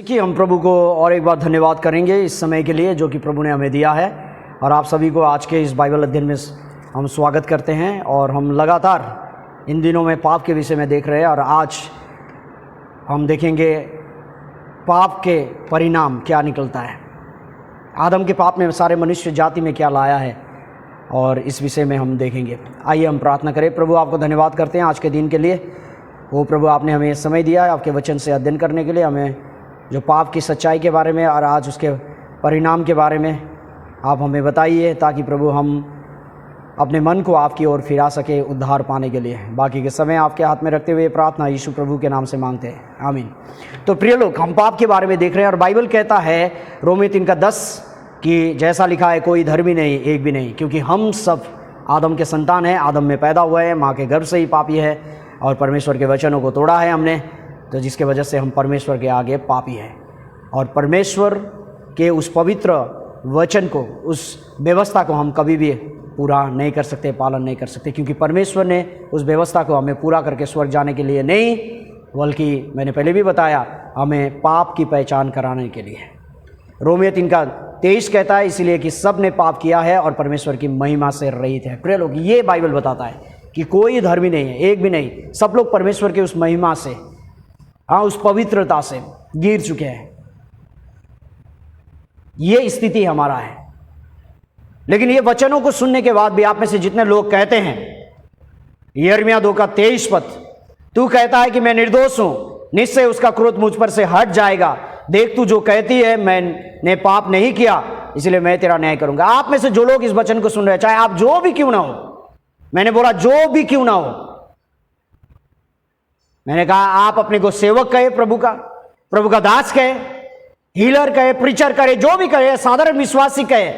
कि हम प्रभु को और एक बार धन्यवाद करेंगे इस समय के लिए जो कि प्रभु ने हमें दिया है। और आप सभी को आज के इस बाइबल अध्ययन में हम स्वागत करते हैं। और हम लगातार इन दिनों में पाप के विषय में देख रहे हैं और आज हम देखेंगे पाप के परिणाम क्या निकलता है, आदम के पाप ने सारे मनुष्य जाति में क्या लाया है, और इस विषय में हम देखेंगे। आइए हम प्रार्थना करें। प्रभु आपको धन्यवाद करते हैं आज के दिन के लिए। वो प्रभु आपने हमें समय दिया है आपके वचन से अध्ययन करने के लिए, हमें जो पाप की सच्चाई के बारे में और आज उसके परिणाम के बारे में आप हमें बताइए, ताकि प्रभु हम अपने मन को आपकी ओर फिरा सके उद्धार पाने के लिए। बाकी के समय आपके हाथ में रखते हुए प्रार्थना यीशु प्रभु के नाम से मांगते हैं, आमीन। तो प्रिय लोग, हम पाप के बारे में देख रहे हैं और बाइबल कहता है रोमी 3:10 कि जैसा लिखा है कोई धर्मी नहीं, एक भी नहीं, क्योंकि हम सब आदम के संतान हैं, आदम में पैदा हुए हैं, माँ के गर्भ से ही पापी है और परमेश्वर के वचनों को तोड़ा है हमने, तो जिसके वजह से हम परमेश्वर के आगे पापी हैं। और परमेश्वर के उस पवित्र वचन को, उस व्यवस्था को हम कभी भी पूरा नहीं कर सकते, पालन नहीं कर सकते, क्योंकि परमेश्वर ने उस व्यवस्था को हमें पूरा करके स्वर्ग जाने के लिए नहीं, बल्कि मैंने पहले भी बताया हमें पाप की पहचान कराने के लिए। रोमियो 3:23 कहता है इसलिए कि सब ने पाप किया है और परमेश्वर की महिमा से रहित है। प्रिय लोग, ये बाइबल बताता है कि कोई धर्मी नहीं है, एक भी नहीं, सब लोग परमेश्वर के उस महिमा से, उस पवित्रता से गिर चुके हैं। ये स्थिति हमारा है। लेकिन ये वचनों को सुनने के बाद भी आप में से जितने लोग कहते हैं, यिर्मयाह 2:23 तू कहता है कि मैं निर्दोष हूं, निश्चय उसका क्रोध मुझ पर से हट जाएगा, देख तू जो कहती है मैंने पाप नहीं किया, इसलिए मैं तेरा न्याय करूंगा। आप में से जो लोग इस वचन को सुन रहे हैं, चाहे आप जो भी क्यों ना हो, मैंने बोला जो भी क्यों ना हो, मैंने कहा आप अपने को सेवक कहे, प्रभु का दास कहे, हीलर कहे, प्रीचर करे, जो भी कहे, साधारण विश्वासी कहे,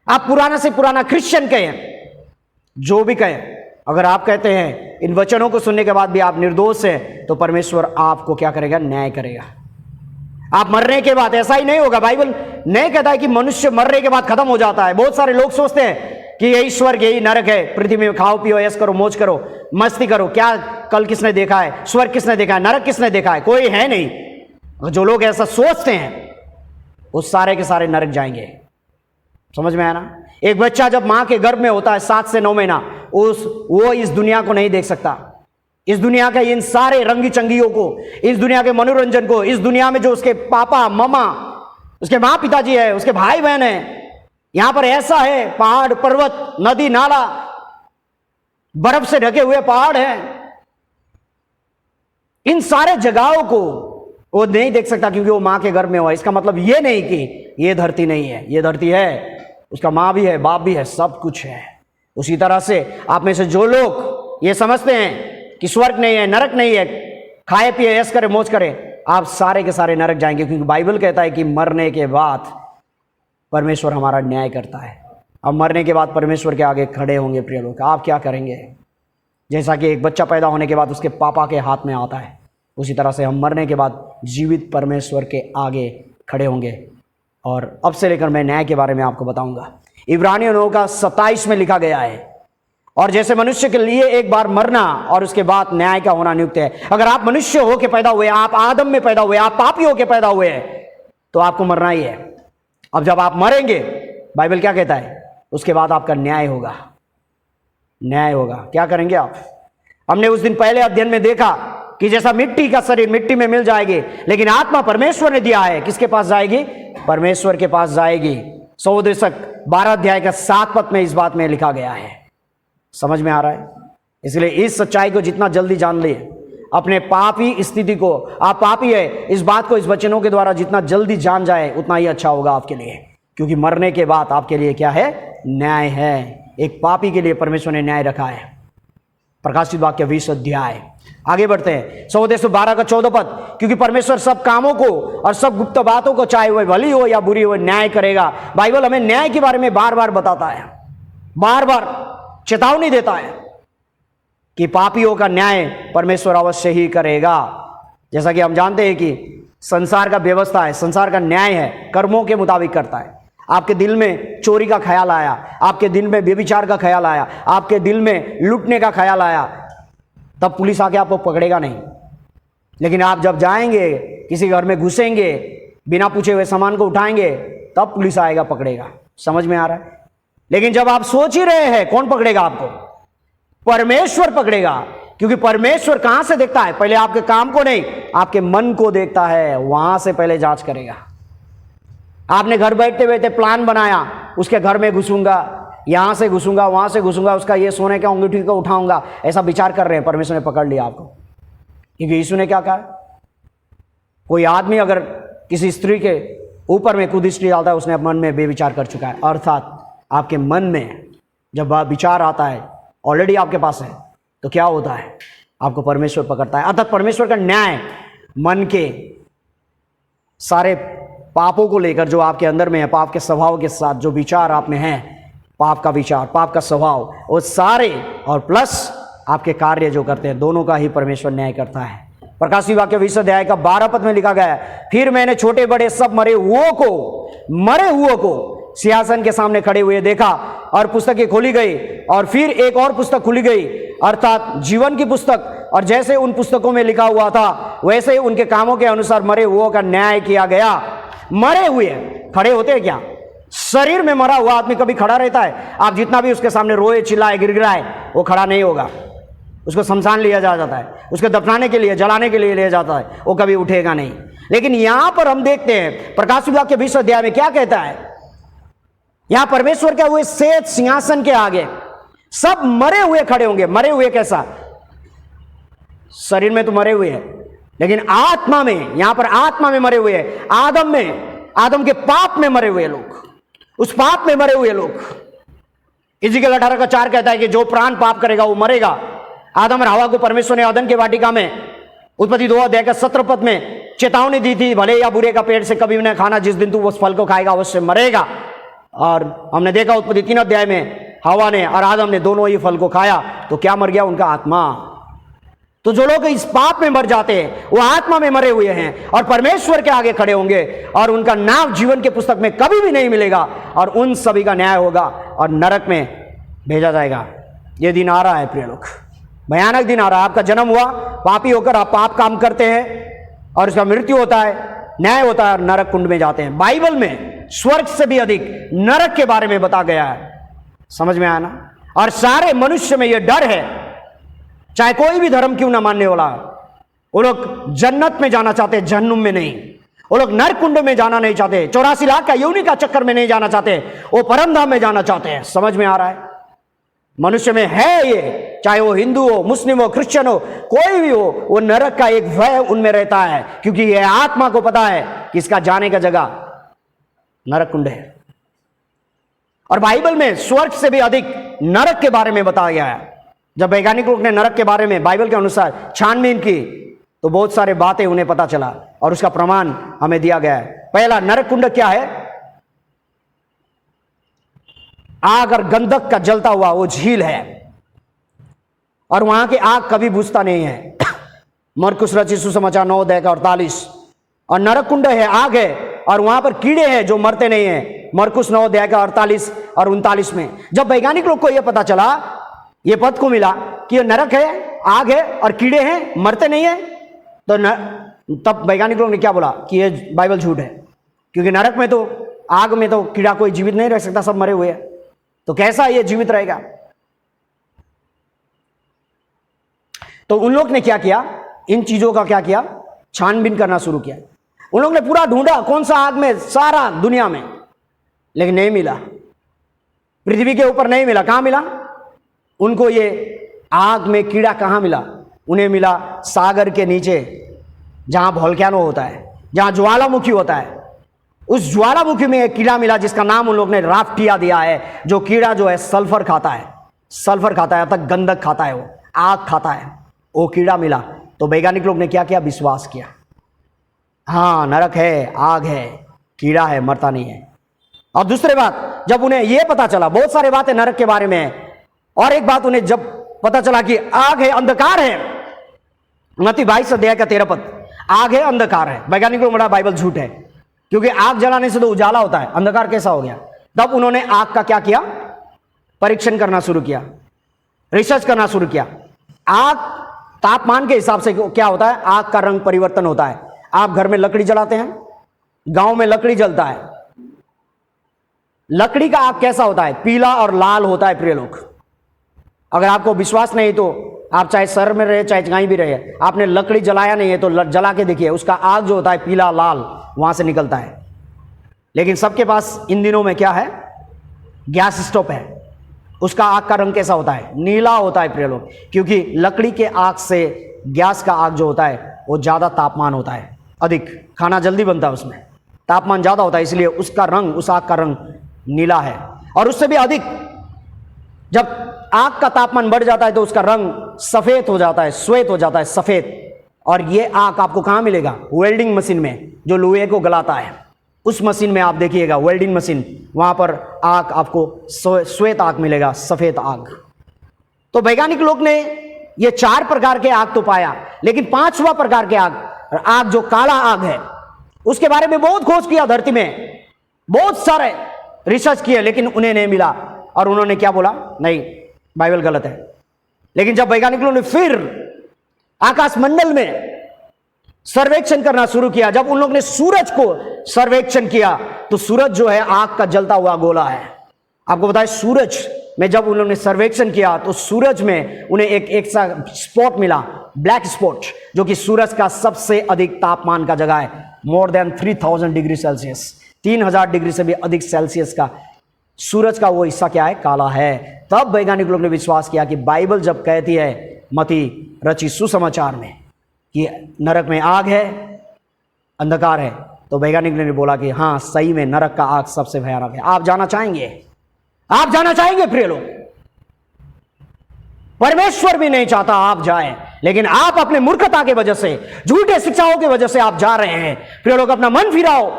आप पुराना से पुराना क्रिश्चियन कहे, जो भी कहे, अगर आप कहते हैं इन वचनों को सुनने के बाद भी आप निर्दोष हैं, तो परमेश्वर आपको क्या करेगा? न्याय करेगा। आप मरने के बाद, ऐसा ही नहीं होगा। बाइबल नहीं कहता है कि मनुष्य मरने के बाद खत्म हो जाता है। बहुत सारे लोग सोचते हैं कि यही स्वर्ग, यही नरक है, पृथ्वी में खाओ पियो, ऐश करो, मौज करो, मस्ती करो। क्या कल किसने देखा है? स्वर्ग किसने देखा है? नरक किसने देखा है? कोई है नहीं। जो लोग ऐसा सोचते हैं वो सारे के सारे नरक जाएंगे। समझ में आया ना? एक बच्चा जब मां के गर्भ में होता है 7 से 9 महीना, वो इस दुनिया को नहीं देख सकता। इस दुनिया के इन सारे रंगी चंगियों को, इस दुनिया के मनोरंजन को, इस दुनिया में जो उसके पापा मम्मा, उसके माँ पिताजी है, उसके भाई बहन है, यहां पर ऐसा है, पहाड़ पर्वत नदी नाला, बर्फ से ढके हुए पहाड़ हैं, इन सारे जगहों को वो नहीं देख सकता क्योंकि वो मां के गर्भ में हुआ। इसका मतलब ये नहीं कि ये धरती नहीं है, ये धरती है, उसका मां भी है, बाप भी है, सब कुछ है। उसी तरह से आप में से जो लोग ये समझते हैं कि स्वर्ग नहीं है, नरक नहीं है, खाए पिए ऐश करे मौज करे, आप सारे के सारे नरक जाएंगे, क्योंकि बाइबल कहता है कि मरने के बाद परमेश्वर हमारा न्याय करता है। अब मरने के बाद परमेश्वर के आगे खड़े होंगे। प्रिय लोग, आप क्या करेंगे? जैसा कि एक बच्चा पैदा होने के बाद उसके पापा के हाथ में आता है, उसी तरह से हम मरने के बाद जीवित परमेश्वर के आगे खड़े होंगे। और अब से लेकर मैं न्याय के बारे में आपको बताऊंगा। इब्रानियों 9:27 में लिखा गया है, और जैसे मनुष्य के लिए एक बार मरना और उसके बाद न्याय का होना नियुक्त है। अगर आप मनुष्य होकर पैदा हुए, आप आदम में पैदा हुए, आप पापी होकर पैदा हुए हैं, तो आपको मरना ही है। अब जब आप मरेंगे, बाइबल क्या कहता है? उसके बाद आपका न्याय होगा। न्याय होगा। क्या करेंगे आप? हमने उस दिन पहले अध्ययन में देखा कि जैसा मिट्टी का शरीर मिट्टी में मिल जाएगी, लेकिन आत्मा परमेश्वर ने दिया है। किसके पास जाएगी? परमेश्वर के पास जाएगी। सौदेशक 12:7 में इस बात में लिखा गया है। समझ में आ रहा है? इसलिए इस सच्चाई को जितना जल्दी जान ले, अपने पापी स्थिति को, आप पापी है, इस बात को इस वचनों के द्वारा जितना जल्दी जान जाए उतना ही अच्छा होगा आपके लिए, क्योंकि मरने के बाद आपके लिए क्या है? न्याय है। एक पापी के लिए परमेश्वर ने न्याय रखा है। प्रकाशित वाक्य 20 अध्याय। आगे बढ़ते हैं। सौदेश 12:14 क्योंकि परमेश्वर सब कामों को और सब गुप्त बातों को, चाहे वह भली हो या बुरी हो, न्याय करेगा। बाइबल हमें न्याय के बारे में बार बार बताता है, बार बार चेतावनी देता है कि पापियों का न्याय परमेश्वर अवश्य ही करेगा। जैसा कि हम जानते हैं कि संसार का व्यवस्था है, संसार का न्याय है, कर्मों के मुताबिक करता है। आपके दिल में चोरी का ख्याल आया, आपके दिल में व्यभिचार का ख्याल आया, आपके दिल में लूटने का ख्याल आया, तब पुलिस आके आपको पकड़ेगा नहीं। लेकिन आप जब जाएंगे, किसी घर में घुसेंगे, बिना पूछे हुए सामान को उठाएंगे तब पुलिस आएगा, पकड़ेगा। समझ में आ रहा है? लेकिन जब आप सोच ही रहे हैं, कौन पकड़ेगा आपको? परमेश्वर पकड़ेगा। क्योंकि परमेश्वर कहां से देखता है? पहले आपके काम को नहीं, आपके मन को देखता है, वहां से पहले जांच करेगा। आपने घर बैठते बैठते प्लान बनाया, उसके घर में घुसूंगा, यहां से घुसूंगा, वहां से घुसूंगा, उसका ये सोने का अंगूठी को उठाऊंगा, ऐसा विचार कर रहे हैं, परमेश्वर ने पकड़ लिया आपको। क्योंकि यीशु ने क्या कहा? कोई आदमी अगर किसी स्त्री के ऊपर में कुदृष्टि डालता है, उसने मन में बेविचार कर चुका है। अर्थात आपके मन में जब विचार आता है, ऑलरेडी आपके पास है, तो क्या होता है? आपको परमेश्वर पकड़ता है। अर्थात परमेश्वर का न्याय मन के सारे पापों को लेकर जो आपके अंदर में है, पाप के स्वभाव के साथ जो विचार आप में है, पाप का विचार, पाप का स्वभाव, वो सारे और प्लस आपके कार्य जो करते हैं, दोनों का ही परमेश्वर न्याय करता है। प्रकाशित वाक्य 20 अध्याय का 12 पद में लिखा गया है, फिर मैंने छोटे बड़े सब मरे हुओं को सिंहासन के सामने खड़े हुए देखा, और पुस्तकें खोली गई, और फिर एक और पुस्तक खुली गई, अर्थात जीवन की पुस्तक, और जैसे उन पुस्तकों में लिखा हुआ था वैसे ही उनके कामों के अनुसार मरे हुओं का न्याय किया गया। मरे हुए खड़े होते हैं क्या? शरीर में मरा हुआ आदमी कभी खड़ा रहता है? आप जितना भी उसके सामने रोए, चिल्लाए, गिड़गिड़ाए, वो खड़ा नहीं होगा। उसको शमशान लिया जाता है, उसको दफनाने के लिए, जलाने के लिए लिया जाता है, वो कभी उठेगा नहीं। लेकिन यहां पर हम देखते हैं प्रकाशित वाक्य 20 अध्याय में क्या कहता है? यहां परमेश्वर के हुए श्वेत सिंहासन के आगे सब मरे हुए खड़े होंगे। मरे हुए कैसा? शरीर में तो मरे हुए हैं, लेकिन आत्मा में, यहां पर आत्मा में मरे हुए हैं। आदम में, आदम के पाप में मरे हुए लोग, उस पाप में मरे हुए लोग। इज़ेकियेल 18:4 कहता है कि जो प्राण पाप करेगा वो मरेगा। आदम और हवा को परमेश्वर ने अदन के वाटिका में उत्पत्ति 2 अध्याय का 17 पद में चेतावनी दी थी, भले या बुरे का पेड़ से कभी न खाना, जिस दिन तू उस फल को खाएगा अवश्य मरेगा। और हमने देखा उत्पत्ति 3 अध्याय में हवा ने और आदम ने दोनों ही फल को खाया, तो क्या मर गया? उनका आत्मा। तो जो लोग इस पाप में मर जाते हैं वो आत्मा में मरे हुए हैं, और परमेश्वर के आगे खड़े होंगे, और उनका नाम जीवन के पुस्तक में कभी भी नहीं मिलेगा, और उन सभी का न्याय होगा और नरक में भेजा जाएगा। ये दिन आ रहा है प्रिय लोग, भयानक दिन आ रहा है। आपका जन्म हुआ, पापी होकर आप पाप काम करते हैं, और उसका मृत्यु होता है, न्याय होता है, और नरक कुंड में जाते हैं। बाइबल में स्वर्ग से भी अधिक नरक के बारे में बता गया है। समझ में आया ना? और सारे मनुष्य में यह डर है, चाहे कोई भी धर्म क्यों ना मानने वाला, वो लोग जन्नत में जाना चाहते हैं, जहन्नुम में नहीं। वो लोग नरक कुंड में जाना नहीं चाहते, 84 लाख का योनि का चक्कर में नहीं जाना चाहते, वो परम धाम में जाना चाहते हैं। समझ में आ रहा है? मनुष्य में है ये, चाहे वो हिंदू हो, मुस्लिम हो, क्रिश्चियन हो, कोई भी हो, वो नरक का एक भय उनमें रहता है, क्योंकि ये आत्मा को पता है कि इसका जाने का जगह नरक कुंड है। और बाइबल में स्वर्ग से भी अधिक नरक के बारे में बताया गया है। जब वैज्ञानिक लोग ने नरक के बारे में बाइबल के अनुसार छानबीन की, तो बहुत सारे बातें उन्हें पता चला, और उसका प्रमाण हमें दिया गया है। पहला, नरक कुंड क्या है? आग और गंधक का जलता हुआ वो झील है, और वहां की आग कभी बुझता नहीं है। मरकुस रचित सुसमाचार 9 अध्याय का 48। और नरक कुंड है, आग है, और वहां पर कीड़े हैं जो मरते नहीं हैं। मरकुस 9 अध्याय का 48 और 39 में जब वैज्ञानिक लोग को यह पता चला, ये पद को मिला कि ये नरक है, आग है और कीड़े हैं, मरते नहीं है, तो तब वैज्ञानिक लोग ने क्या बोला कि ये बाइबल झूठ है, क्योंकि नरक में तो, आग में तो कीड़ा कोई जीवित नहीं रह सकता, सब मरे हुए हैं, तो कैसा ये जीवित रहेगा? तो उन लोग ने क्या किया? इन चीजों का क्या किया? छानबीन करना शुरू किया। उन लोग ने पूरा ढूंढा, कौन सा आग में, सारा दुनिया में, लेकिन नहीं मिला। पृथ्वी के ऊपर नहीं मिला। कहां मिला उनको? ये आग में कीड़ा कहां मिला? उन्हें मिला सागर के नीचे, जहां वोल्केनो होता है, जहां ज्वालामुखी होता है। उस ज्वालामुखी में एक कीड़ा मिला जिसका नाम उन लोग ने राफ्टिया दिया है। जो कीड़ा जो है सल्फर खाता है, सल्फर खाता है, तक गंधक खाता है, वो आग खाता है, वो कीड़ा मिला। तो वैज्ञानिक लोग ने क्या किया? विश्वास किया, हाँ नरक है, आग है, कीड़ा है, मरता नहीं है। और दूसरी बात, जब उन्हें यह पता चला, बहुत सारी बातें नरक के बारे में, और एक बात उन्हें जब पता चला कि आग है, अंधकार है, मत्ती 22 अध्याय का 13 पद, आग है, अंधकार है। वैज्ञानिक लोग बड़ा बाइबल झूठ है, क्योंकि आग जलाने से तो उजाला होता है, अंधकार कैसा हो गया? तब उन्होंने आग का क्या किया? परीक्षण करना शुरू किया, रिसर्च करना शुरू किया। आग तापमान के हिसाब से क्या होता है? आग का रंग परिवर्तन होता है। आप घर में लकड़ी जलाते हैं, गांव में लकड़ी जलता है, लकड़ी का आग कैसा होता है? पीला और लाल होता है प्रिय लोग। अगर आपको विश्वास नहीं तो आप चाहे शहर में रहे चाहे कहीं भी रहे, आपने लकड़ी जलाया नहीं है तो जला के देखिए, उसका आग जो होता है पीला लाल वहां से निकलता है। लेकिन सबके पास इन दिनों में क्या है? गैस स्टोव है। उसका आग का रंग कैसा होता है? नीला होता है प्रिय लोग, क्योंकि लकड़ी के आग से गैस का आग जो होता है वो ज्यादा तापमान होता है, अधिक खाना जल्दी बनता है, उसमें तापमान ज्यादा होता है, इसलिए उसका रंग, उस आग का रंग नीला है। और उससे भी अधिक जब आग का तापमान बढ़ जाता है तो उसका रंग सफेद हो जाता है, श्वेत हो जाता है, सफेद। और ये आग आपको कहां मिलेगा? वेल्डिंग मशीन में, जो लोहे को गलाता है उस मशीन में आप देखिएगा, वेल्डिंग मशीन, वहां पर आग आपको श्वेत आग मिलेगा, सफेद आग। तो वैज्ञानिक लोग ने ये 4 प्रकार के आग तो पाया, लेकिन 5वां प्रकार के आग जो काला आग है, उसके बारे में बहुत खोज किया धरती में, बहुत सारे रिसर्च किए, लेकिन उन्हें नहीं मिला। और उन्होंने क्या बोला? नहीं, बाइबल गलत है। लेकिन जब वैज्ञानिकों ने फिर आकाश मंडल में सर्वेक्षण करना शुरू किया, जब उन लोग ने सूरज को सर्वेक्षण किया, तो सूरज जो है आग का जलता हुआ गोला है। आपको बताएं, सूरज में जब उन लोगों ने सर्वेक्षण किया तो सूरज में उन्हें एक सा स्पॉट मिला, ब्लैक स्पॉट, जो कि सूरज का सबसे अधिक तापमान का जगह है, more than 3000 degree Celsius, 3000 degree से भी अधिक सेल्सियस का सूरज का वो हिस्सा क्या है? काला है। तब वैज्ञानिक लोग ने विश्वास किया कि बाइबल जब कहती है मती रची सुसमाचार में कि नरक में आग है, अंधकार है, तो वैज्ञानिक ने बोला कि हाँ, सही में नरक का आग सबसे भयानक है। आप जाना चाहेंगे? आप जाना चाहेंगे प्रिय लोग? परमेश्वर भी नहीं चाहता आप जाएं, लेकिन आप अपने मूर्खता की वजह से, झूठे शिक्षाओं की वजह से आप जा रहे हैं। प्रिय लोग, अपना मन फिराओ।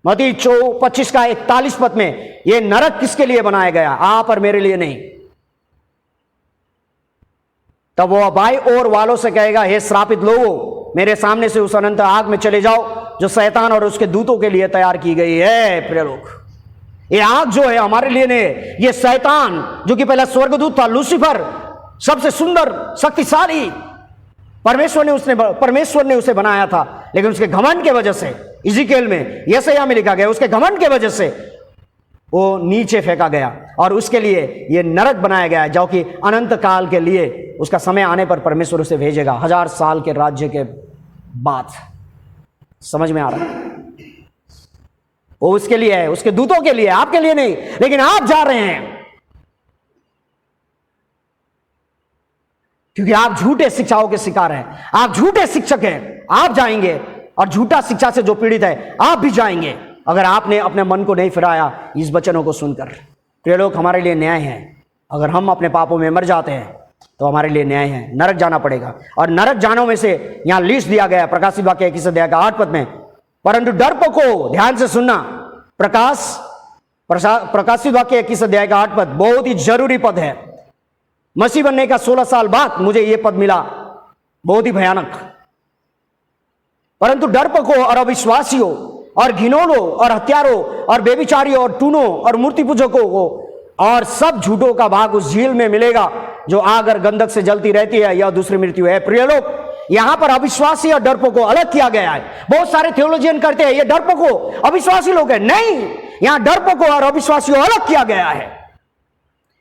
मत्ती 25 का 41 पद में, यह नरक किसके लिए बनाया गया? आप और मेरे लिए नहीं। तब वो बाई ओर वालों से कहेगा, हे श्रापित लोगों, मेरे सामने से उस अनंत आग में चले जाओ जो शैतान और उसके दूतों के लिए तैयार की गई है। प्रिय लोग, ये आग जो है हमारे लिए नहीं, ये शैतान जो कि पहला स्वर्गदूत था, लूसीफर, सबसे सुंदर, शक्तिशाली, परमेश्वर ने उसे बनाया था, लेकिन उसके घमंड के वजह से, इज़िकेल में, यशायाह में लिखा गया, उसके घमंड के वजह से वो नीचे फेंका गया, और उसके लिए ये नरक बनाया गया है, जो कि अनंत काल के लिए, उसका समय आने पर परमेश्वर उसे भेजेगा 1000 साल के राज्य के बाद। समझ में आ रहा है? वो उसके लिए है, उसके दूतों के लिए, आपके लिए नहीं। लेकिन आप जा रहे हैं क्योंकि आप झूठे शिक्षाओं के शिकार हैं, आप झूठे शिक्षक हैं। आप जाएंगे, और झूठा शिक्षा से जो पीड़ित है आप भी जाएंगे, अगर आपने अपने मन को नहीं फिराया इस वचनों को सुनकर। प्रिय लोग, हमारे लिए न्याय है। अगर हम अपने पापों में मर जाते हैं तो हमारे लिए न्याय है, नरक जाना पड़ेगा। और नरक जानों में से यहां लिस्ट दिया गया है प्रकाशित वाक्य 21 अध्याय का 8 पद में। परंतु डरपोको, ध्यान से सुनना, प्रकाशित वाक्य 21 अध्याय का 8 पद बहुत ही जरूरी पद है। मसीह बनने का 16 साल बाद मुझे यह पद मिला, बहुत ही भयानक। परंतु डरपोकों और अविश्वासियों और घिनौनों और हत्यारों और बेविचारियों और टूनों और मूर्ति पूजकों को और सब झूठों का भाग उस झील में मिलेगा जो आग और गंधक से जलती रहती है, यह दूसरी मृत्यु है। प्रिय लोग, यहां पर अविश्वासी और डरपोकों को अलग किया गया है। बहुत सारे थियोलॉजियन करते हैं ये डरपोकों अविश्वासी लोग हैं। नहीं, यहां डरपोकों और अविश्वासियों अलग किया गया है।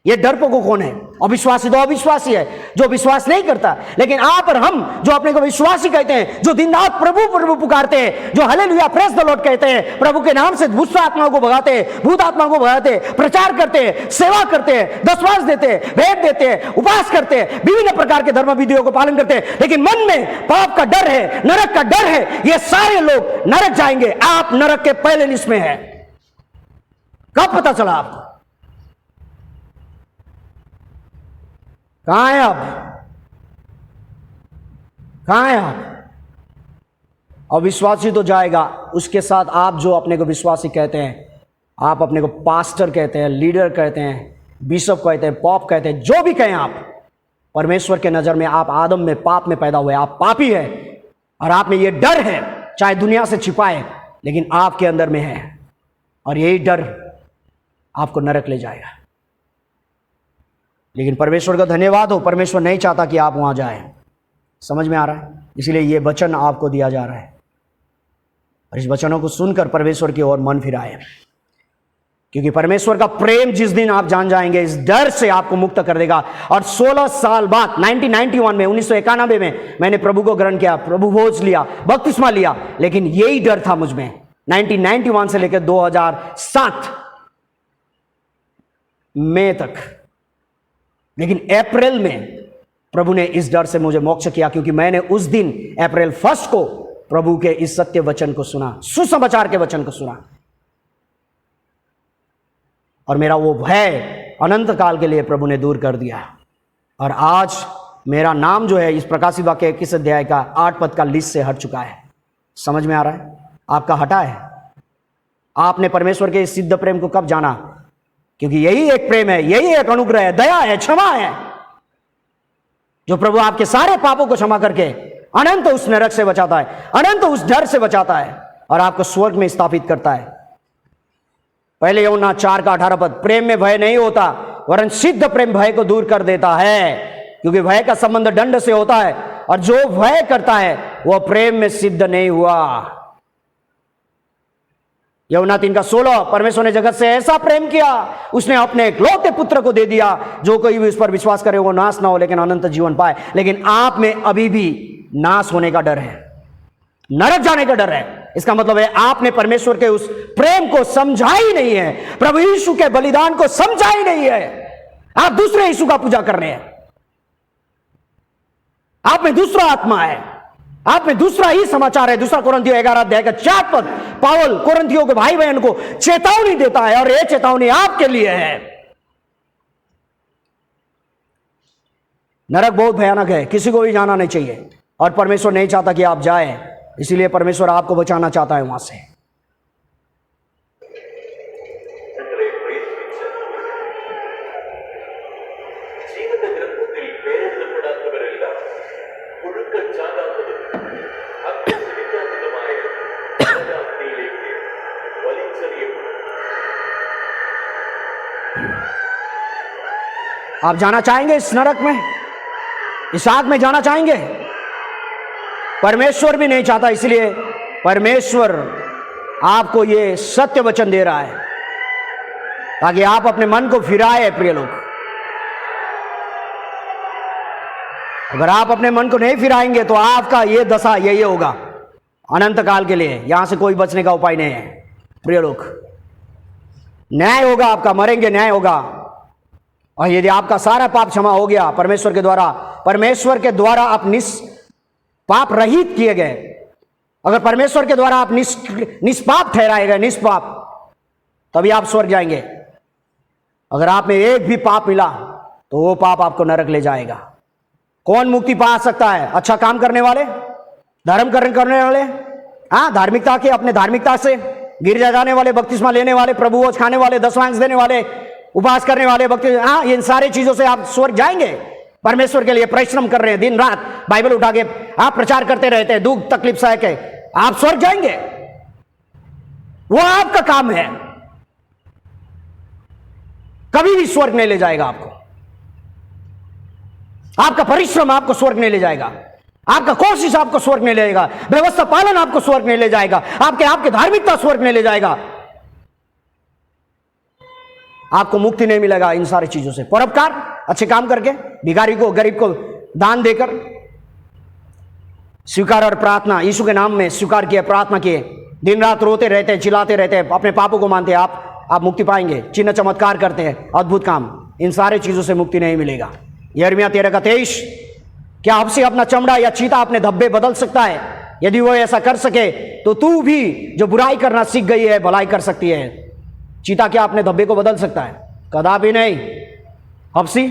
ये डरपोकों कौन है? अविश्वासी तो अविश्वासी है जो विश्वास नहीं करता। लेकिन आप और हम जो अपने को विश्वासी कहते हैं, जो दिन रात प्रभु प्रभु पुकारते हैं, जो हालेलुया प्रेज द लॉर्ड कहते हैं, प्रभु के नाम से दुष्ट आत्माओं को भगाते हैं, भूत आत्माओं को भगाते हैं, प्रचार करते हैं, सेवा करते हैं, दशवांश देते हैं, भेंट देते हैं, उपवास करते हैं, विभिन्न प्रकार के धर्म विधियों को पालन करते हैं, लेकिन मन में पाप का डर है, नरक का डर है, ये सारे लोग नरक जाएंगे। आप नरक के पहले लिस्ट में है। कब पता चला आपको? कहां है आप? कहां है आप? अविश्वासी तो जाएगा, उसके साथ आप जो अपने को विश्वासी कहते हैं, आप अपने को पास्टर कहते हैं, लीडर कहते हैं, बिशप कहते हैं, पॉप कहते हैं, जो भी कहें आप, परमेश्वर के नजर में आप आदम में पाप में पैदा हुए, आप पापी है। और आप में ये डर है, चाहे दुनिया से छिपाए, लेकिन आपके अंदर में है, और यही डर आपको नरक ले जाएगा। लेकिन परमेश्वर का धन्यवाद हो, परमेश्वर नहीं चाहता कि आप वहां जाएं। समझ में आ रहा है? इसलिए ये वचन आपको दिया जा रहा है। और इस वचनों को सुनकर परमेश्वर की ओर मन फिराए, क्योंकि परमेश्वर का प्रेम जिस दिन आप जान जाएंगे, इस डर से आपको मुक्त कर देगा। और 16 साल बाद 1991 में 1991 में मैंने प्रभु को ग्रहण किया, प्रभु भोज लिया, बपतिस्मा लिया, लेकिन यही डर था मुझ में 1991 से लेकर 2007 मई तक। लेकिन अप्रैल में प्रभु ने इस डर से मुझे मोक्ष किया, क्योंकि मैंने उस दिन अप्रैल 1 को प्रभु के इस सत्य वचन को सुना, सुसमाचार के वचन को सुना, और मेरा वो भय अनंत काल के लिए प्रभु ने दूर कर दिया। और आज मेरा नाम जो है इस प्रकाशित वाक्य 21 अध्याय का 8 पद का लिस्ट से हट चुका है। समझ में आ रहा है? आपका हटा है। आपने परमेश्वर के इस सिद्ध प्रेम को कब जाना? क्योंकि यही एक प्रेम है, यही एक अनुग्रह है, दया है, क्षमा है, जो प्रभु आपके सारे पापों को क्षमा करके अनंत उस नरक से बचाता है, अनंत उस डर से बचाता है और आपको स्वर्ग में स्थापित करता है। पहले यूहन्ना 4 का 18 पद, प्रेम में भय नहीं होता, वरन सिद्ध प्रेम भय को दूर कर देता है, क्योंकि भय का संबंध दंड से होता है, और जो भय करता है वह प्रेम में सिद्ध नहीं हुआ। यूहन्ना 3 का 16, परमेश्वर ने जगत से ऐसा प्रेम किया, उसने अपने इकलौते पुत्र को दे दिया, जो कोई भी उस पर विश्वास करे वो नाश ना हो लेकिन अनंत जीवन पाए। लेकिन आप में अभी भी नाश होने का डर है, नरक जाने का डर है। इसका मतलब है आपने परमेश्वर के उस प्रेम को समझा ही नहीं है, प्रभु यीशु के बलिदान को समझा ही नहीं है। आप दूसरे यीशु का पूजा कर रहे हैं, आप में दूसरा आत्मा है, आप में दूसरा ही समाचार है। दूसरा कोरिन्थियों 11 अध्याय का 4 पद, पावल कोरिन्थियों के भाई बहन को चेतावनी देता है, और यह चेतावनी आपके लिए है। नरक बहुत भयानक है, किसी को भी जाना नहीं चाहिए, और परमेश्वर नहीं चाहता कि आप जाएं, इसीलिए परमेश्वर आपको बचाना चाहता है वहां से। आप जाना चाहेंगे इस नरक में, इस आग में जाना चाहेंगे? परमेश्वर भी नहीं चाहता, इसलिए परमेश्वर आपको ये सत्य वचन दे रहा है ताकि आप अपने मन को फिराए। प्रिय लोग, अगर आप अपने मन को नहीं फिराएंगे तो आपका ये दशा यही होगा अनंत काल के लिए। यहां से कोई बचने का उपाय नहीं है। प्रिय लोग, न्याय होगा आपका, मरेंगे, न्याय होगा। और यदि आपका सारा पाप क्षमा हो गया परमेश्वर के द्वारा आप पाप रहित किए गए, अगर परमेश्वर के द्वारा आप निष्पाप ठहराए गए, निष्पाप, तभी आप स्वर्ग जाएंगे। अगर आप में एक भी पाप मिला तो वो पाप आपको नरक ले जाएगा। कौन मुक्ति पा सकता है? अच्छा काम करने वाले, धर्म करने वाले, धार्मिकता के, अपने धार्मिकता से गिरजा जाने वाले, बपतिस्मा लेने वाले, प्रभु भोज खाने वाले, दशमांश देने वाले, उपवास करने वाले, इन सारी चीजों से आप स्वर्ग जाएंगे। परमेश्वर के लिए परिश्रम कर रहे हैं, दिन रात बाइबल उठा के आप प्रचार करते रहते हैं, दुख तकलीफ सह के, आप स्वर्ग जाएंगे। वो आपका काम है, कभी भी स्वर्ग नहीं ले जाएगा आपको। आपका परिश्रम आपको स्वर्ग नहीं ले जाएगा, आपका कोशिश आपको स्वर्ग नहीं ले जाएगा, व्यवस्था पालन आपको स्वर्ग नहीं ले जाएगा, आपके धार्मिकता स्वर्ग नहीं ले जाएगा। आपको मुक्ति नहीं मिलेगा इन सारी चीजों से। परोपकार, अच्छे काम करके, भिखारी को, गरीब को दान देकर, स्वीकार और प्रार्थना, यीशु के नाम में स्वीकार किए, प्रार्थना किए, दिन रात रोते रहते हैं, चिल्लाते रहते हैं, अपने पापों को मानते हैं, आप मुक्ति पाएंगे। चिन्ह चमत्कार करते हैं, अद्भुत काम, इन सारे चीजों से मुक्ति नहीं मिलेगा। यिर्मयाह 13 का 23, क्या हबशी अपना चमड़ा या चीता अपने धब्बे बदल सकता है? यदि वो ऐसा कर सके तो तू भी जो बुराई करना सीख गई है भलाई कर सकती है। चीता क्या अपने धब्बे को बदल सकता है? कदापि नहीं। हबशी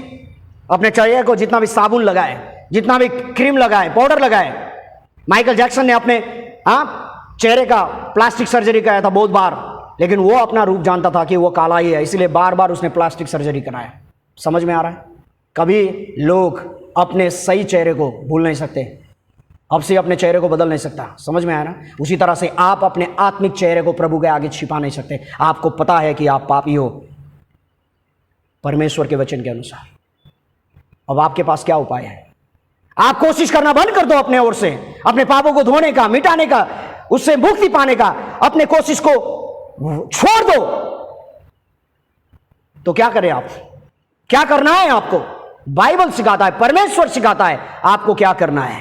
अपने चेहरे को जितना भी साबुन लगाए, जितना भी क्रीम लगाए, पाउडर लगाए, माइकल जैक्सन ने अपने चेहरे का प्लास्टिक सर्जरी कराया था बहुत बार, लेकिन वो अपना रूप जानता था कि वो काला ही है, इसलिए बार बार उसने प्लास्टिक सर्जरी कराया। समझ में आ रहा है? कभी लोग अपने सही चेहरे को भूल नहीं सकते, हबशी अपने चेहरे को बदल नहीं सकता। समझ में आया ना? उसी तरह से आप अपने आत्मिक चेहरे को प्रभु के आगे छिपा नहीं सकते। आपको पता है कि आप पापी हो परमेश्वर के वचन के अनुसार। अब आपके पास क्या उपाय है? आप कोशिश करना बंद कर दो अपने ओर से, अपने पापों को धोने का, मिटाने का, उससे मुक्ति पाने का अपने कोशिश को छोड़ दो। तो क्या करें आप? क्या करना है आपको? बाइबल सिखाता है, परमेश्वर सिखाता है आपको क्या करना है।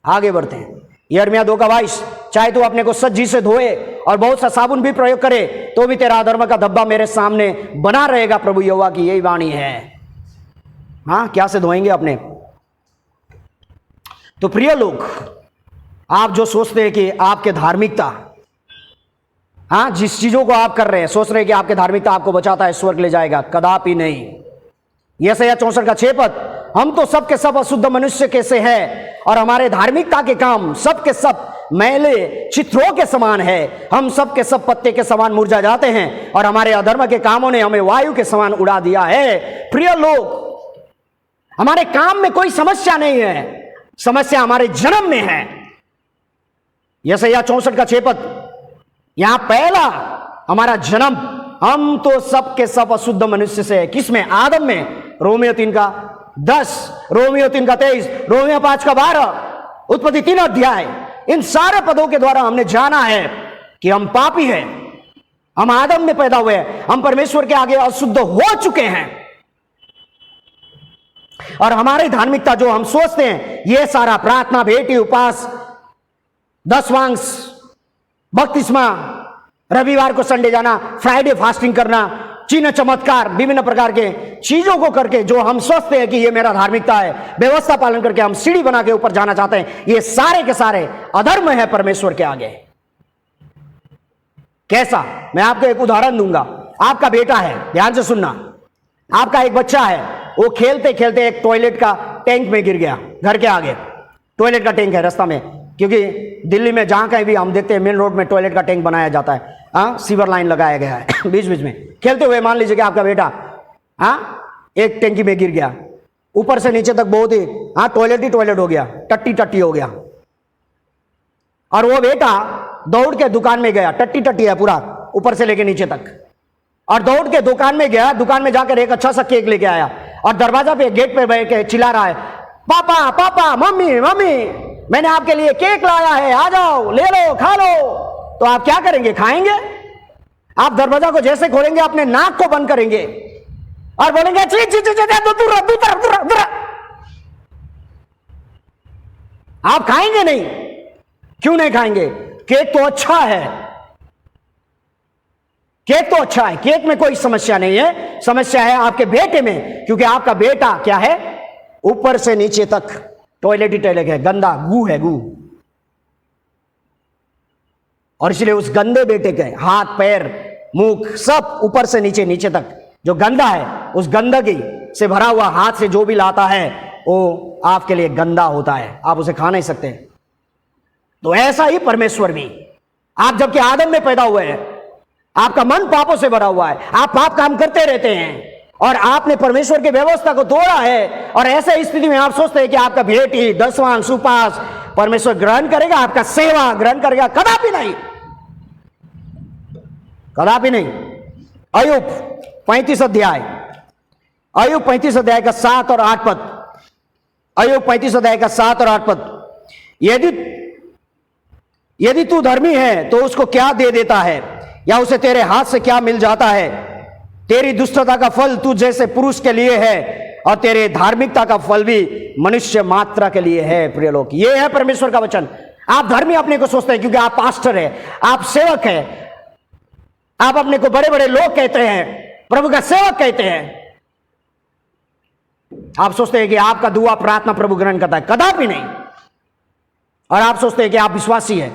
आगे बढ़ते हैं। यिर्मयाह 2:22, चाहे तू अपने को सज्जी से धोए और बहुत सा साबुन भी प्रयोग करे तो भी तेरा अधर्म का धब्बा मेरे सामने बना रहेगा, प्रभु यहोवा की यही वाणी है। हाँ, क्या से धोएंगे अपने? तो प्रिय लोग, आप जो सोचते हैं कि आपके धार्मिकता, हाँ, जिस चीजों को आप कर रहे हैं, सोच रहे हैं कि आपके धार्मिकता आपको बचाता है, स्वर्ग ले जाएगा, कदापि नहीं। यशायाह 64:6 पद, हम तो सब के सब अशुद्ध मनुष्य कैसे हैं और हमारे धार्मिकता के काम सब के सब मैले चित्रों के समान है। हम सब के सब पत्ते के समान मुरझा जाते हैं और हमारे अधर्म के कामों ने हमें वायु के समान उड़ा दिया है। प्रिय लोग, हमारे काम में कोई समस्या नहीं है, समस्या हमारे जन्म में है। यशायाह 64:6 पद, यहां पहला हमारा जन्म, हम तो सब के सब अशुद्ध मनुष्य से है। किसमें? आदम में। रोमियो 3:10, रोमियो 3:23, रोमियो 5:12, उत्पत्ति 3 अध्याय, इन सारे पदों के द्वारा हमने जाना है कि हम पापी हैं, हम आदम में पैदा हुए हैं, हम परमेश्वर के आगे अशुद्ध हो चुके हैं और हमारी धार्मिकता जो हम सोचते हैं, यह सारा प्रार्थना, भेंट, उपवास, दशवांश, बपतिस्मा, रविवार को संडे जाना, फ्राइडे फास्टिंग करना, चिन्ह चमत्कार, विभिन्न प्रकार के चीजों को करके जो हम सोचते हैं कि ये मेरा धार्मिकता है, व्यवस्था पालन करके हम सीढ़ी बना के ऊपर जाना चाहते हैं, ये सारे के सारे अधर्म है परमेश्वर के आगे। कैसा? मैं आपको एक उदाहरण दूंगा। आपका बेटा है, ध्यान से सुनना, आपका एक बच्चा है, वो खेलते खेलते एक टॉयलेट का टैंक में गिर गया। घर के आगे टॉयलेट का टैंक है रास्ता में, क्योंकि दिल्ली में जहां कहीं भी हम देखते हैं मेन रोड में टॉयलेट का टैंक बनाया जाता है, सीवर लाइन लगाया गया है बीच बीच में। खेलते हुए मान लीजिए कि आपका बेटा एक टैंकी में गिर गया, ऊपर से नीचे तक बहुत ही टॉयलेट ही टॉयलेट हो गया, टट्टी टट्टी हो गया, और वो बेटा दौड़ के दुकान में गया, टट्टी टट्टी है पूरा ऊपर से लेके नीचे तक, और दौड़ के दुकान में गया, दुकान में जाकर एक अच्छा सा केक लेके आया और दरवाजा पे गेट पे बैठ के चिल्ला रहा है, पापा पापा, मम्मी मम्मी, मैंने आपके लिए केक लाया है, आ जाओ, ले लो, खा लो। तो आप क्या करेंगे? खाएंगे? आप दरवाजा को जैसे खोलेंगे अपने नाक को बंद करेंगे और बोलेंगे ची ची ची दूर। आप खाएंगे नहीं। क्यों नहीं खाएंगे? केक तो अच्छा है, केक तो अच्छा है, केक में कोई समस्या नहीं है, समस्या है आपके बेटे में, क्योंकि आपका बेटा क्या है? ऊपर से नीचे तक टॉयलेट ही टॉयलेट है, गंदा गू है, गू। और इसलिए उस गंदे बेटे के हाथ पैर मुख सब ऊपर से नीचे, नीचे तक जो गंदा है, उस गंदगी से भरा हुआ हाथ से जो भी लाता है वो आपके लिए गंदा होता है, आप उसे खा नहीं सकते। तो ऐसा ही परमेश्वर भी, आप जबकि आदम में पैदा हुए हैं, आपका मन पापों से भरा हुआ है, आप पाप काम करते रहते हैं और आपने परमेश्वर की व्यवस्था को तोड़ा है, और ऐसे स्थिति में आप सोचते हैं कि आपका भेंट ही, दशवांश, उपवास परमेश्वर ग्रहण करेगा, आपका सेवा ग्रहण करेगा, कदापि नहीं, कदापि नहीं। अय्यूब 35 अध्याय, अय्यूब 35 अध्याय का 7 और 8 पद, अय्यूब 35 अध्याय का 7 और 8 पद, यदि तू धर्मी है तो उसको क्या दे देता है, या उसे तेरे हाथ से क्या मिल जाता है? तेरी दुष्टता का फल तू जैसे पुरुष के लिए है और तेरे धार्मिकता का फल भी मनुष्य मात्रा के लिए है। प्रिय लोग, यह है परमेश्वर का वचन। आप धर्मी अपने को सोचते हैं क्योंकि आप पास्टर है, आप सेवक है, आप अपने को बड़े बड़े लोग कहते हैं, प्रभु का सेवक कहते हैं, आप सोचते हैं कि आपका दुआ प्रार्थना प्रभु ग्रहण करता है, कदापि नहीं। और आप सोचते हैं कि आप विश्वासी हैं,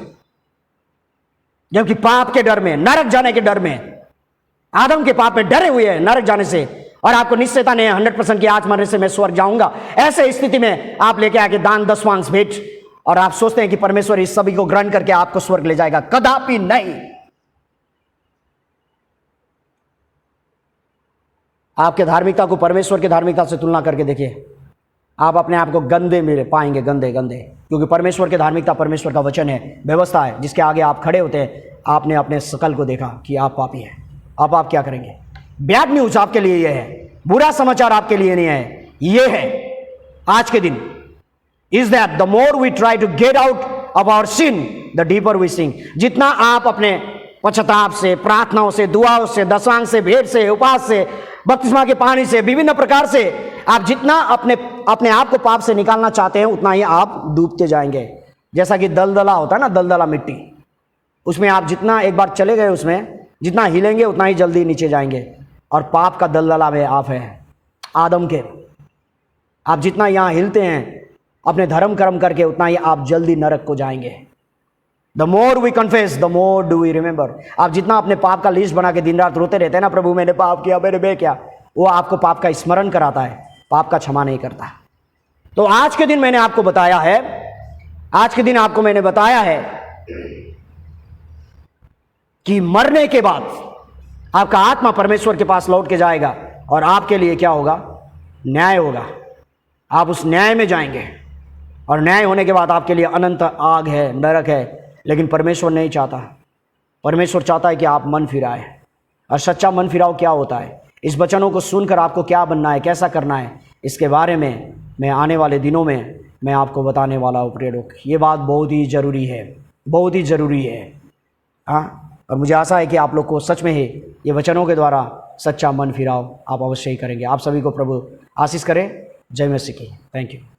जबकि पाप के डर में, नरक जाने के डर में, आदम के पाप में डरे हुए हैं नरक जाने से, और आपको निश्चयता नहीं है 100% की आज मरने से मैं स्वर्ग जाऊंगा। ऐसे स्थिति में आप लेके आके दान, दशवांश, भेंट, और आप सोचते हैं कि परमेश्वर इस सभी को ग्रहण करके आपको स्वर्ग ले जाएगा, कदापि नहीं। आपके धार्मिकता को परमेश्वर की धार्मिकता से तुलना करके देखिए, आप अपने आप को गंदे में पाएंगे, गंदे गंदे, क्योंकि परमेश्वर की धार्मिकता परमेश्वर का वचन है, व्यवस्था है, जिसके आगे आप खड़े होते हैं। आपने अपने शकल को देखा कि आप पापी हैं, अब आप क्या करेंगे? बैड न्यूज आपके लिए यह है, बुरा समाचार आपके लिए नहीं है, यह है आज के दिन, is that the more we try to get out of our sin, the deeper we sink. जितना आप अपने पश्चाताप से, प्रार्थनाओं से, दुआओं से, दशवांश से, भेंट से, उपवास से, बपतिस्मा के पानी से, विभिन्न प्रकार से आप जितना अपने आप को पाप से निकालना चाहते हैं, उतना ही आप डूबते जाएंगे। जैसा कि दलदला होता है ना, दलदला मिट्टी, उसमें आप जितना एक बार चले गए, उसमें जितना हिलेंगे उतना ही जल्दी नीचे जाएंगे। और पाप का दलदला में आप हैं आदम के। आप जितना यहाँ हिलते हैं अपने धर्म कर्म करके, उतना ही आप जल्दी नरक को जाएंगे। The more we confess the more do we remember. आप जितना अपने पाप का लिस्ट बना के दिन रात रोते रहते हैं ना, प्रभु मैंने पाप किया, मैंने बे किया, वो आपको पाप का स्मरण कराता है, पाप का क्षमा नहीं करता। तो आज के दिन मैंने आपको बताया है, आज के दिन आपको मैंने बताया है कि मरने के बाद आपका आत्मा परमेश्वर के पास लौट के जाएगा और आपके लिए क्या होगा? न्याय होगा। आप उस न्याय में जाएंगे और न्याय होने के बाद आपके लिए अनंत आग है, नरक है। लेकिन परमेश्वर नहीं चाहता। परमेश्वर चाहता है कि आप मन फिराए। और सच्चा मन फिराव क्या होता है, इस वचनों को सुनकर आपको क्या बनना है, कैसा करना है, इसके बारे में मैं आने वाले दिनों में मैं आपको बताने वाला हूँ प्रिय। ये बात बहुत ही ज़रूरी है, बहुत ही ज़रूरी है। हाँ, और मुझे आशा है कि आप लोग को सच में ही ये वचनों के द्वारा सच्चा मन फिराव आप अवश्य ही करेंगे। आप सभी को प्रभु आशीष करें। जय मसीह की। Thank you.